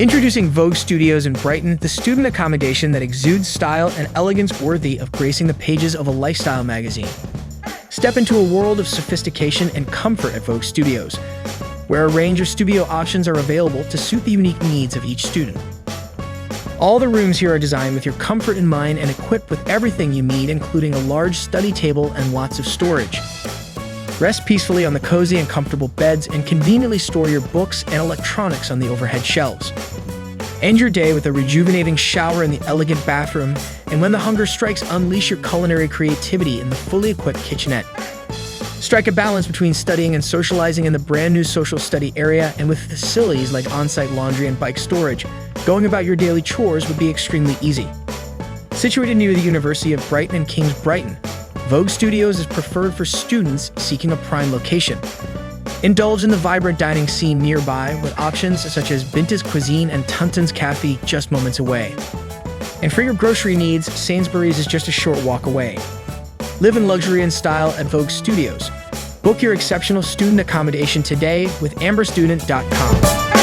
Introducing Vogue Studios in Brighton, the student accommodation that exudes style and elegance worthy of gracing the pages of a lifestyle magazine. Step into a world of sophistication and comfort at Vogue Studios, where a range of studio options are available to suit the unique needs of each student. All the rooms here are designed with your comfort in mind and equipped with everything you need, including a large study table and lots of storage. Rest peacefully on the cozy and comfortable beds and conveniently store your books and electronics on the overhead shelves. End your day with a rejuvenating shower in the elegant bathroom, and when the hunger strikes, unleash your culinary creativity in the fully equipped kitchenette. Strike a balance between studying and socializing in the brand new social study area, and with facilities like on-site laundry and bike storage, going about your daily chores would be extremely easy. Situated near the University of Brighton and Kings Brighton, Vogue Studios is preferred for students seeking a prime location. Indulge in the vibrant dining scene nearby with options such as Binta's Cuisine and Tuntun's Cafe just moments away. And for your grocery needs, Sainsbury's is just a short walk away. Live in luxury and style at Vogue Studios. Book your exceptional student accommodation today with amberstudent.com.